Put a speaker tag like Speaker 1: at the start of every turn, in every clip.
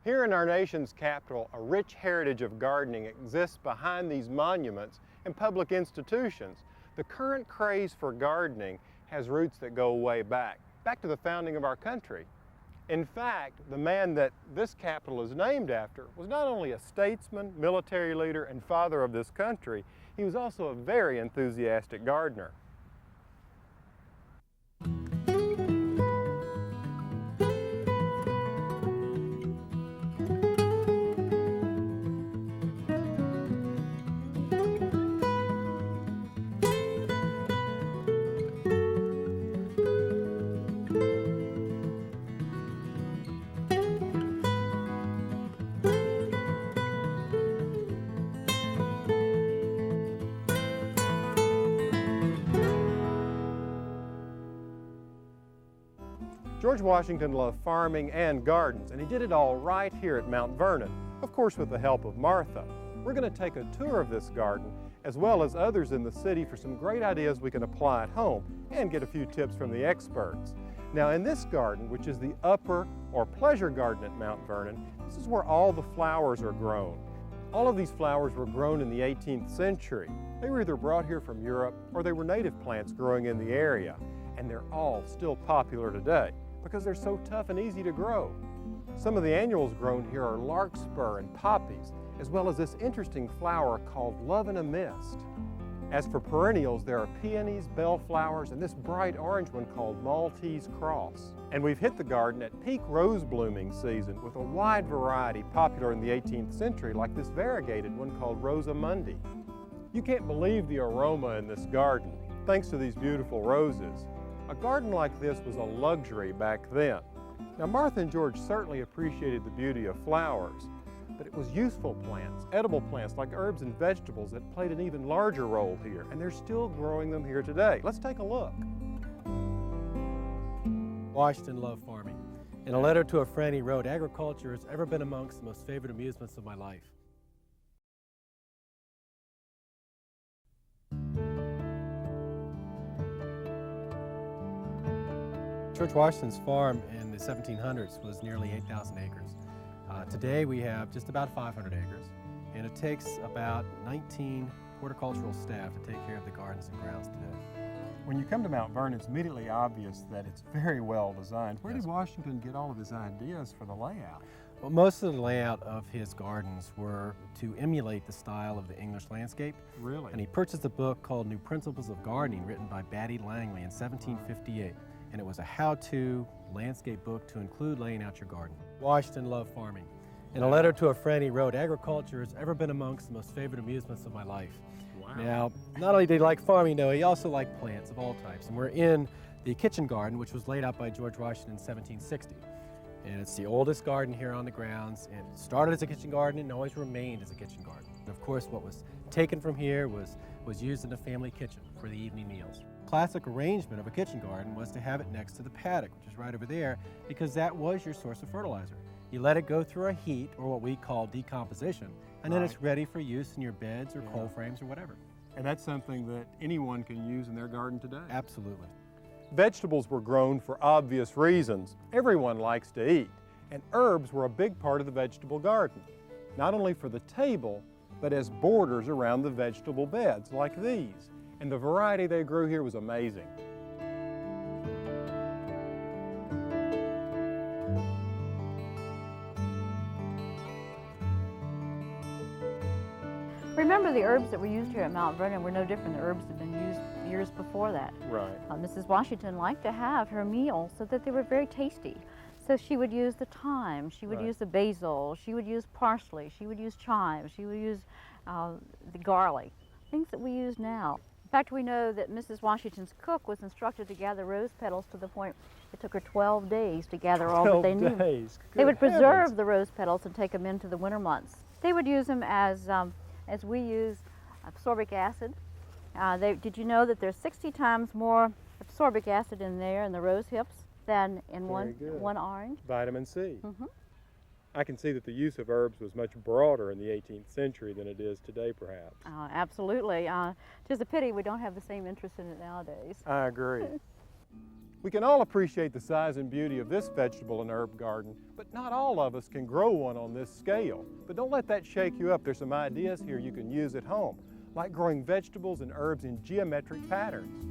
Speaker 1: Here in our nation's capital, a rich heritage of gardening exists behind these monuments and public institutions. The current craze for gardening has roots that go way back to the founding of our country. In fact, the man that this capital is named after was not only a statesman, military leader, and father of this country, he was also a very enthusiastic gardener. George Washington loved farming and gardens, and he did it all right here at Mount Vernon, of course with the help of Martha. We're going to take a tour of this garden, as well as others in the city, for some great ideas we can apply at home and get a few tips from the experts. Now in this garden, which is the upper or pleasure garden at Mount Vernon, this is where all the flowers are grown. All of these flowers were grown in the 18th century. They were either brought here from Europe or they were native plants growing in the area, and they're all still popular today because they're so tough and easy to grow. Some of the annuals grown here are larkspur and poppies, as well as this interesting flower called love in a mist. As for perennials, there are peonies, bellflowers, and this bright orange one called Maltese cross. And we've hit the garden at peak rose blooming season with a wide variety popular in the 18th century, like this variegated one called Rosa Mundi. You can't believe the aroma in this garden, thanks to these beautiful roses. A garden like this was a luxury back then. Now Martha and George certainly appreciated the beauty of flowers, but it was useful plants, edible plants like herbs and vegetables that played an even larger role here, and they're still growing them here today. Let's take a look.
Speaker 2: Washington loved farming. In a letter to a friend he wrote, "Agriculture has ever been amongst the most favorite amusements of my life." George Washington's farm in the 1700s was nearly 8,000 acres. Today we have just about 500 acres, and it takes about 19 horticultural staff to take care of the gardens and grounds today.
Speaker 1: When you come to Mount Vernon, it's immediately obvious that it's very well designed. Where did Washington get all of his ideas for the layout?
Speaker 2: Well, most of the layout of his gardens were to emulate the style of the English landscape.
Speaker 1: Really?
Speaker 2: And he purchased a book called New Principles of Gardening, written by Batty Langley in 1758. And it was a how-to landscape book to include laying out your garden. Washington loved farming. In a letter to a friend he wrote, "Agriculture has ever been amongst the most favorite amusements of my life."
Speaker 1: Wow.
Speaker 2: Now, not only did he like farming, though, he also liked plants of all types. And we're in the kitchen garden, which was laid out by George Washington in 1760. And it's the oldest garden here on the grounds. And it started as a kitchen garden and always remained as a kitchen garden. And of course, what was taken from here was used in the family kitchen for the evening meals. Classic arrangement of a kitchen garden was to have it next to the paddock, which is right over there, because that was your source of fertilizer. You let it go through a heat, or what we call decomposition, and then it's ready for use in your beds or coal frames or whatever.
Speaker 1: And that's something that anyone can use in their garden today.
Speaker 2: Absolutely.
Speaker 1: Vegetables were grown for obvious reasons. Everyone likes to eat, and herbs were a big part of the vegetable garden, not only for the table, but as borders around the vegetable beds like these. And the variety they grew here was amazing.
Speaker 3: Remember, the herbs that were used here at Mount Vernon were no different than herbs that had been used years before that.
Speaker 1: Right.
Speaker 3: Mrs. Washington liked to have her meals so that they were very tasty. So she would use the thyme, she would use the basil, she would use parsley, she would use chives, she would use the garlic, things that we use now. In fact, we know that Mrs. Washington's cook was instructed to gather rose petals to the point it took her 12 days to gather all that they knew. They would preserve the rose petals and take them into the winter months. They would use them as we use ascorbic acid. Did you know that there's 60 times more ascorbic acid in there in the rose hips than in one orange?
Speaker 1: Vitamin C.
Speaker 3: Mm-hmm.
Speaker 1: I can see that the use of herbs was much broader in the 18th century than it is today, perhaps.
Speaker 3: Absolutely. It's a pity we don't have the same interest in it nowadays.
Speaker 1: I agree. We can all appreciate the size and beauty of this vegetable and herb garden, but not all of us can grow one on this scale. But don't let that shake you up. There's some ideas here you can use at home, like growing vegetables and herbs in geometric patterns.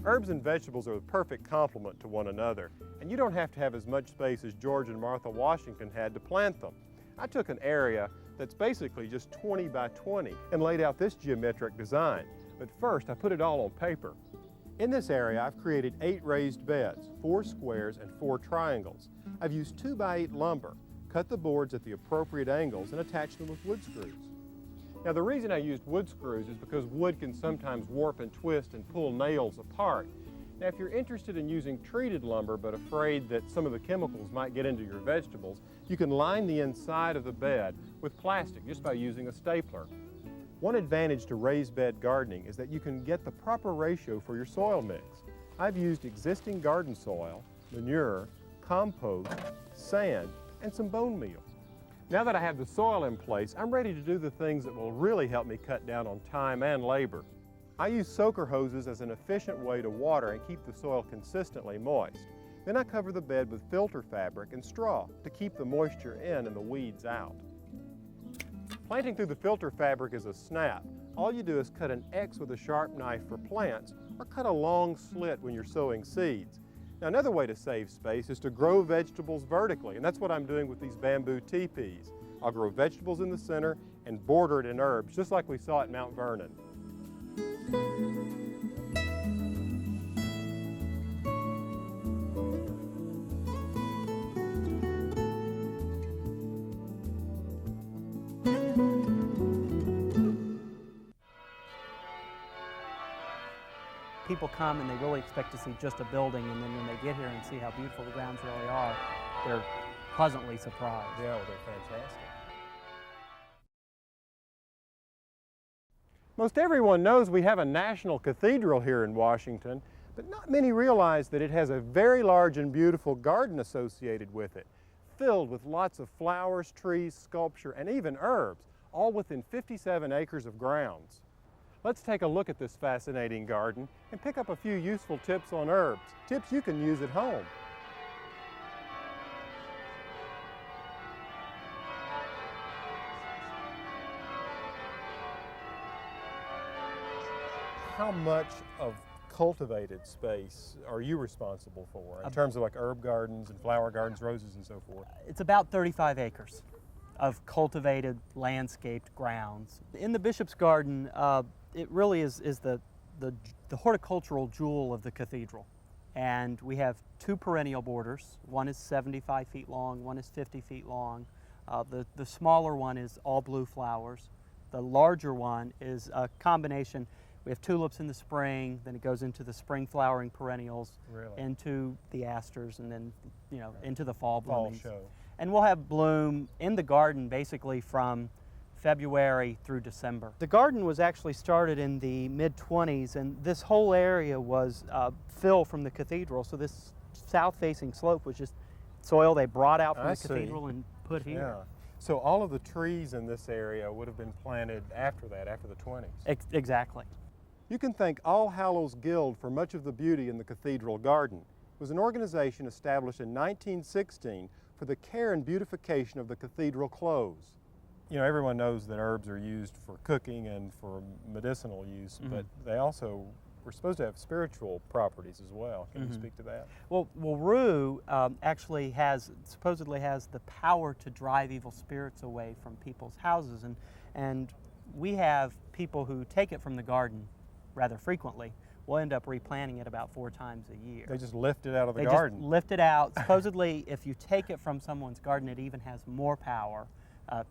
Speaker 1: Herbs and vegetables are the perfect complement to one another, and you don't have to have as much space as George and Martha Washington had to plant them. I took an area that's basically just 20 by 20 and laid out this geometric design. But first, I put it all on paper. In this area, I've created 8 raised beds, 4 squares and 4 triangles. I've used 2 by 8 lumber, cut the boards at the appropriate angles, and attached them with wood screws. Now, the reason I used wood screws is because wood can sometimes warp and twist and pull nails apart. Now, if you're interested in using treated lumber but afraid that some of the chemicals might get into your vegetables, you can line the inside of the bed with plastic just by using a stapler. One advantage to raised bed gardening is that you can get the proper ratio for your soil mix. I've used existing garden soil, manure, compost, sand, and some bone meal. Now that I have the soil in place, I'm ready to do the things that will really help me cut down on time and labor. I use soaker hoses as an efficient way to water and keep the soil consistently moist. Then I cover the bed with filter fabric and straw to keep the moisture in and the weeds out. Planting through the filter fabric is a snap. All you do is cut an X with a sharp knife for plants, or cut a long slit when you're sowing seeds. Now, another way to save space is to grow vegetables vertically, and that's what I'm doing with these bamboo teepees. I'll grow vegetables in the center and border it in herbs, just like we saw at Mount Vernon.
Speaker 4: People come and they really expect to see just a building, and then when they get here and see how beautiful the grounds really are, they're pleasantly surprised.
Speaker 1: Yeah, well, they're fantastic. Most everyone knows we have a national cathedral here in Washington, but not many realize that it has a very large and beautiful garden associated with it, filled with lots of flowers, trees, sculpture, and even herbs, all within 57 acres of grounds. Let's take a look at this fascinating garden and pick up a few useful tips on herbs, tips you can use at home. How much of cultivated space are you responsible for in terms of like herb gardens and flower gardens, roses and so forth?
Speaker 4: It's about 35 acres of cultivated, landscaped grounds. In the Bishop's Garden, it really is the horticultural jewel of the cathedral. And we have 2 perennial borders. One is 75 feet long, one is 50 feet long. The smaller one is all blue flowers. The larger one is a combination. We have tulips in the spring, then it goes into the spring flowering perennials, into the asters, and then into the fall bloomings.
Speaker 1: Fall show.
Speaker 4: And we'll have bloom in the garden basically from February through December. The garden was actually started in the mid-20s, and this whole area was fill from the cathedral. So this south-facing slope was just soil they brought out from the cathedral and put here.
Speaker 1: Yeah. So all of the trees in this area would have been planted after that, after the 20s.
Speaker 4: Exactly.
Speaker 1: You can thank All Hallows Guild for much of the beauty in the cathedral garden. It was an organization established in 1916 for the care and beautification of the cathedral close. You know, everyone knows that herbs are used for cooking and for medicinal use, but they also were supposed to have spiritual properties as well. Can you speak to that?
Speaker 4: Well, rue actually supposedly has the power to drive evil spirits away from people's houses, and we have people who take it from the garden rather frequently. We'll end up replanting it about 4 times a year.
Speaker 1: They just lift it out of the garden.
Speaker 4: They just lift it out. Supposedly, if you take it from someone's garden, it even has more power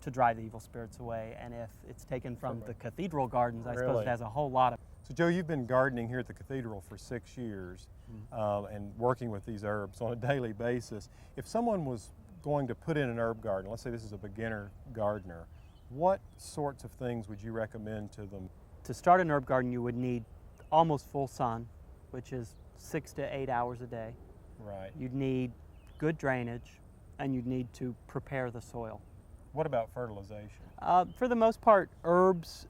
Speaker 4: to drive the evil spirits away. And if it's taken from the cathedral gardens, I suppose it has a whole lot of.
Speaker 1: So Joe, you've been gardening here at the cathedral for 6 years and working with these herbs on a daily basis. If someone was going to put in an herb garden, let's say this is a beginner gardener, what sorts of things would you recommend to them?
Speaker 4: To start an herb garden, you would need almost full sun, which is 6 to 8 hours a day.
Speaker 1: Right.
Speaker 4: You'd need good drainage, and you'd need to prepare the soil.
Speaker 1: What about fertilization?
Speaker 4: For the most part, herbs,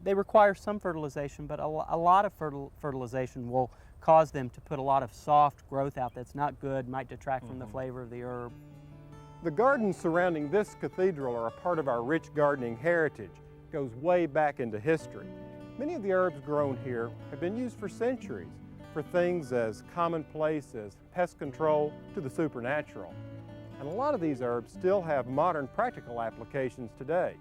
Speaker 4: they require some fertilization, but a lot of fertilization will cause them to put a lot of soft growth out that's not good, might detract from the flavor of the herb.
Speaker 1: The gardens surrounding this cathedral are a part of our rich gardening heritage. It goes way back into history. Many of the herbs grown here have been used for centuries for things as commonplace as pest control to the supernatural. And a lot of these herbs still have modern practical applications today.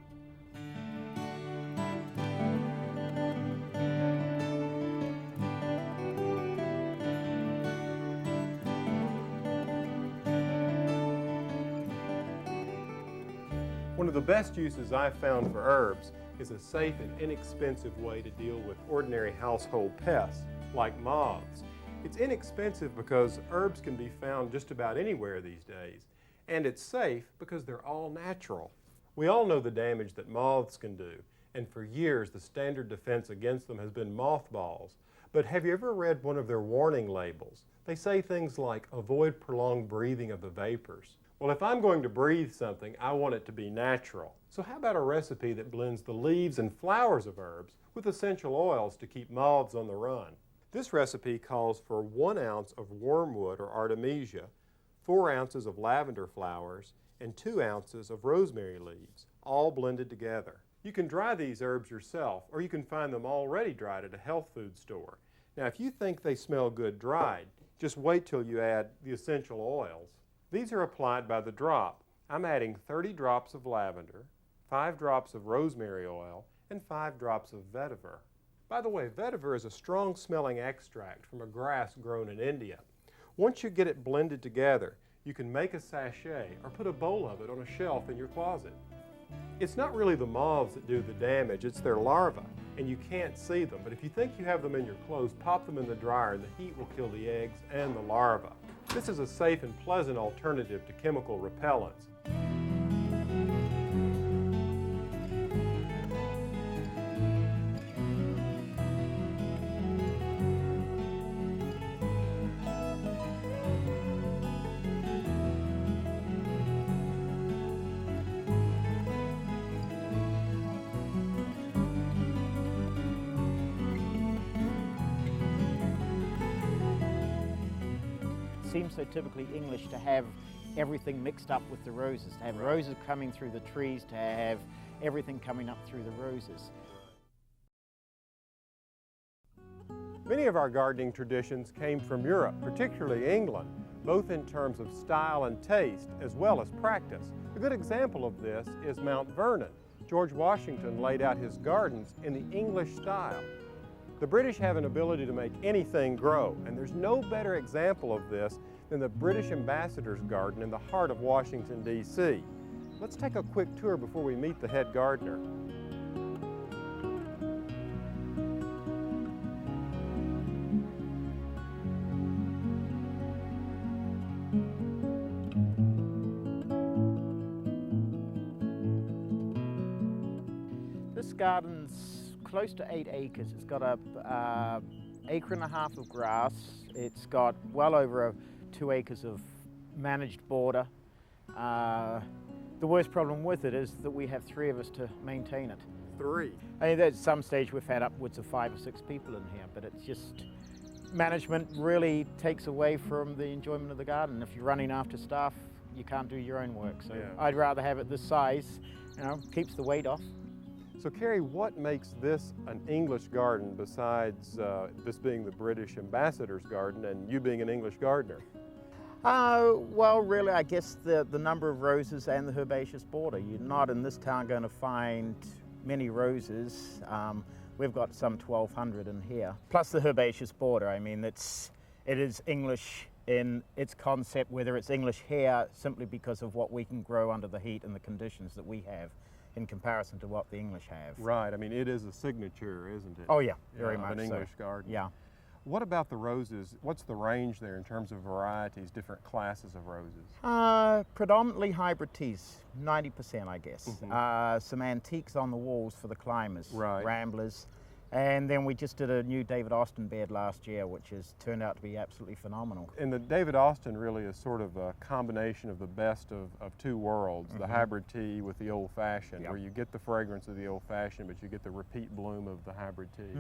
Speaker 1: One of the best uses I've found for herbs is a safe and inexpensive way to deal with ordinary household pests, like moths. It's inexpensive because herbs can be found just about anywhere these days, and it's safe because they're all natural. We all know the damage that moths can do, and for years the standard defense against them has been mothballs. But have you ever read one of their warning labels? They say things like, avoid prolonged breathing of the vapors. Well, if I'm going to breathe something, I want it to be natural. So how about a recipe that blends the leaves and flowers of herbs with essential oils to keep moths on the run? This recipe calls for 1 ounce of wormwood or artemisia, 4 ounces of lavender flowers, and 2 ounces of rosemary leaves, all blended together. You can dry these herbs yourself, or you can find them already dried at a health food store. Now, if you think they smell good dried, just wait till you add the essential oils. These are applied by the drop. I'm adding 30 drops of lavender, 5 drops of rosemary oil, and 5 drops of vetiver. By the way, vetiver is a strong-smelling extract from a grass grown in India. Once you get it blended together, you can make a sachet or put a bowl of it on a shelf in your closet. It's not really the moths that do the damage, it's their larvae, and you can't see them. But if you think you have them in your clothes, pop them in the dryer and the heat will kill the eggs and the larvae. This is a safe and pleasant alternative to chemical repellents.
Speaker 5: Seems so typically English to have everything mixed up with the roses, to have roses coming through the trees, to have everything coming up through the roses.
Speaker 1: Many of our gardening traditions came from Europe, particularly England, both in terms of style and taste, as well as practice. A good example of this is Mount Vernon. George Washington laid out his gardens in the English style. The British have an ability to make anything grow, and there's no better example of this than the British Ambassador's Garden in the heart of Washington, D.C. Let's take a quick tour before we meet the head gardener.
Speaker 5: This garden's close to 8 acres. It's got a acre and a half of grass. It's got well over 2 acres of managed border. The worst problem with it is that we have 3 of us to maintain it.
Speaker 1: 3.
Speaker 5: I mean, at some stage we've had upwards of 5 or 6 people in here, but it's just management really takes away from the enjoyment of the garden. If you're running after staff, you can't do your own work. So
Speaker 1: Yeah.
Speaker 5: I'd rather have it this size, you know, keeps the weight off.
Speaker 1: So Carrie, what makes this an English garden besides this being the British Ambassador's Garden and you being an English gardener?
Speaker 5: Well, really, I guess the number of roses and the herbaceous border. You're not in this town going to find many roses. We've got some 1,200 in here. Plus the herbaceous border. I mean, it is English in its concept, whether it's English here simply because of what we can grow under the heat and the conditions that we have in comparison to what the English have.
Speaker 1: Right, I mean, it is a signature, isn't it?
Speaker 5: Oh yeah, very much
Speaker 1: of an English
Speaker 5: so.
Speaker 1: garden.
Speaker 5: Yeah.
Speaker 1: What about the roses? What's the range there in terms of varieties, different classes of roses?
Speaker 5: Predominantly hybrid teas, 90% I guess. Some antiques on the walls for the climbers,
Speaker 1: Right.
Speaker 5: ramblers, And then we just did a new David Austin bed last year, which has turned out to be absolutely phenomenal.
Speaker 1: And the David Austin really is sort of a combination of the best of two worlds, the hybrid tea with the old-fashioned,
Speaker 5: Yep.
Speaker 1: where you get the fragrance of the old-fashioned, but you get the repeat bloom of the hybrid tea.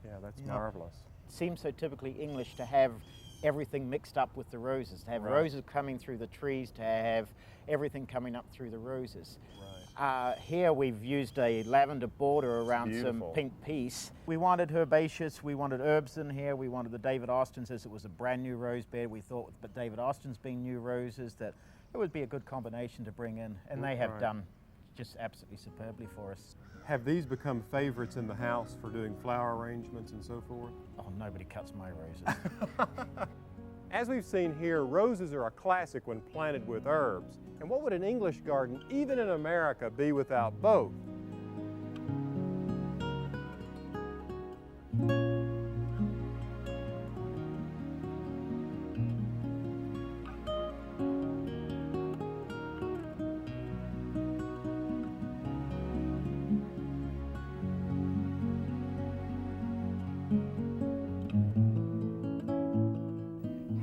Speaker 1: Yeah, that's
Speaker 5: Yep.
Speaker 1: marvelous.
Speaker 5: It seems so typically English to have everything mixed up with the roses, to have
Speaker 1: Right.
Speaker 5: roses coming through the trees, to have everything coming up through the roses.
Speaker 1: Right.
Speaker 5: Here we've used a lavender border around some
Speaker 1: beautiful.
Speaker 5: pink peace. We wanted herbaceous, we wanted herbs in here, we wanted the David Austins as it was a brand new rose bed. We thought with the David Austins being new roses that it would be a good combination to bring in, and they have
Speaker 1: Right.
Speaker 5: done just absolutely superbly for us.
Speaker 1: Have these become favorites in the house for doing flower arrangements and so forth?
Speaker 5: Oh, nobody cuts my roses.
Speaker 1: As we've seen here, roses are a classic when planted with herbs. And what would an English garden, even in America, be without both?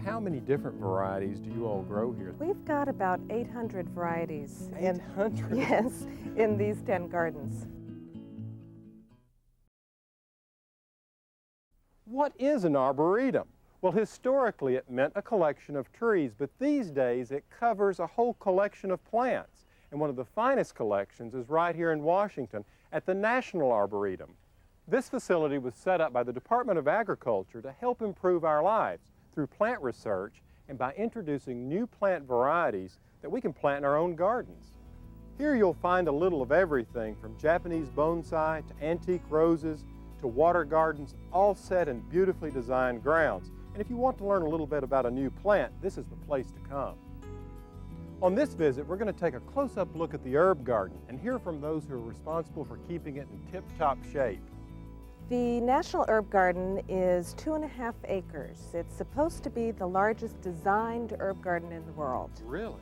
Speaker 1: How many different varieties do you all grow here?
Speaker 6: We've got about 800 varieties.
Speaker 1: 800?
Speaker 6: Yes, in these 10 gardens.
Speaker 1: What is an arboretum? Well, historically it meant a collection of trees, but these days it covers a whole collection of plants. And one of the finest collections is right here in Washington at the National Arboretum. This facility was set up by the Department of Agriculture to help improve our lives through plant research and by introducing new plant varieties that we can plant in our own gardens. Here you'll find a little of everything from Japanese bonsai to antique roses to water gardens, all set in beautifully designed grounds. And if you want to learn a little bit about a new plant, this is the place to come. On this visit, we're going to take a close-up look at the herb garden and hear from those who are responsible for keeping it in tip-top shape.
Speaker 6: The National Herb Garden is 2.5 acres. It's supposed to be the largest designed herb garden in the world.
Speaker 1: Really?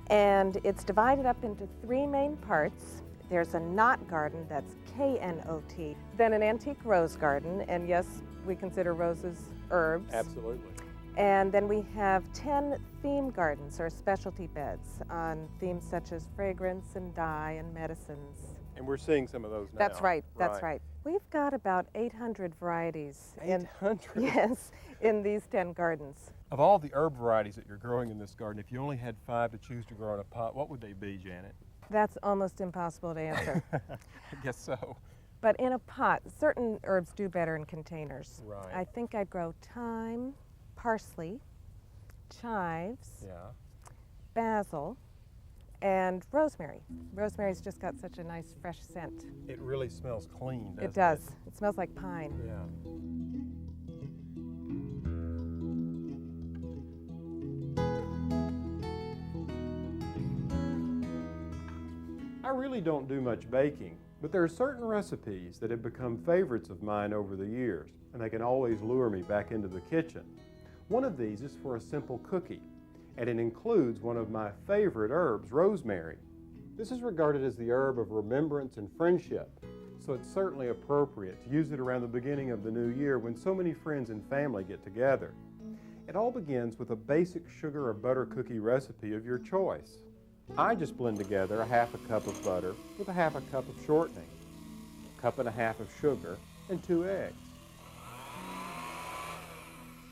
Speaker 6: And it's divided up into 3 main parts. There's a knot garden, that's K-N-O-T, then an antique rose garden, and yes, we consider roses herbs.
Speaker 1: Absolutely.
Speaker 6: And then we have 10 theme gardens, or specialty beds, on themes such as fragrance and dye and medicines.
Speaker 1: And we're seeing some of those now.
Speaker 6: That's right, that's right. We've got about 800 varieties.
Speaker 1: 800?
Speaker 6: Yes, in these 10 gardens.
Speaker 1: Of all the herb varieties that you're growing in this garden, if you only had 5 to choose to grow in a pot, what would they be, Janet?
Speaker 6: That's almost impossible to answer.
Speaker 1: I guess so.
Speaker 6: But in a pot, certain herbs do better in containers.
Speaker 1: Right.
Speaker 6: I think I'd grow thyme, parsley, chives,
Speaker 1: Yeah.
Speaker 6: basil, and rosemary. Rosemary's just got such a nice fresh scent.
Speaker 1: It really smells clean, doesn't it?
Speaker 6: It does. It smells like pine.
Speaker 1: Yeah. I really don't do much baking, but there are certain recipes that have become favorites of mine over the years, and they can always lure me back into the kitchen. One of these is for a simple cookie, and it includes one of my favorite herbs, rosemary. This is regarded as the herb of remembrance and friendship, so it's certainly appropriate to use it around the beginning of the new year when so many friends and family get together. It all begins with a basic sugar or butter cookie recipe of your choice. I just blend together a 1/2 cup of butter with a 1/2 cup of shortening, 1.5 cups of sugar, and 2 eggs.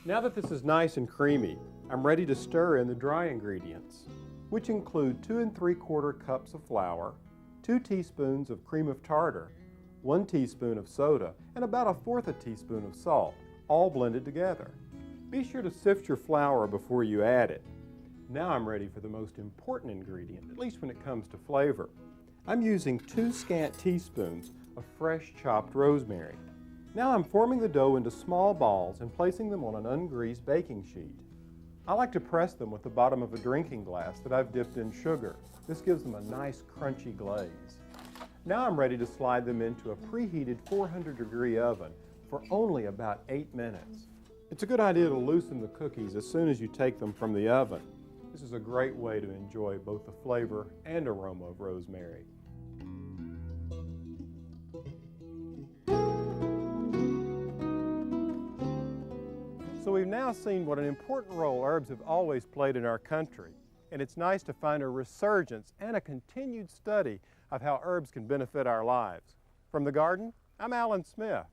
Speaker 1: Now that this is nice and creamy, I'm ready to stir in the dry ingredients, which include 2 3/4 cups of flour, 2 teaspoons of cream of tartar, 1 teaspoon of soda, and about 1/4 teaspoon of salt, all blended together. Be sure to sift your flour before you add it. Now I'm ready for the most important ingredient, at least when it comes to flavor. I'm using 2 scant teaspoons of fresh chopped rosemary. Now I'm forming the dough into small balls and placing them on an ungreased baking sheet. I like to press them with the bottom of a drinking glass that I've dipped in sugar. This gives them a nice crunchy glaze. Now I'm ready to slide them into a preheated 400-degree oven for only about 8 minutes. It's a good idea to loosen the cookies as soon as you take them from the oven. This is a great way to enjoy both the flavor and aroma of rosemary. So we've now seen what an important role herbs have always played in our country, and it's nice to find a resurgence and a continued study of how herbs can benefit our lives. From the garden, I'm Alan Smith.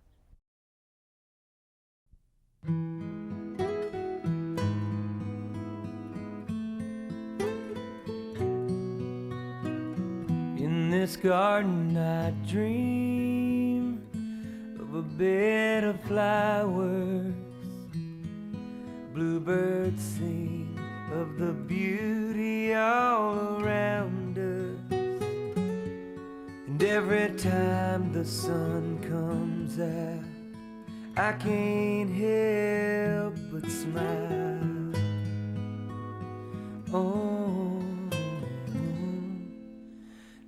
Speaker 7: In this garden I dream of a bed of flowers. Bluebirds sing of the beauty all around us. And every time the sun comes out, I can't help but smile. Oh,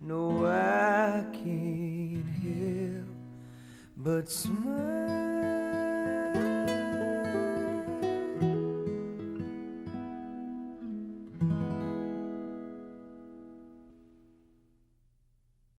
Speaker 7: no, I can't help but smile.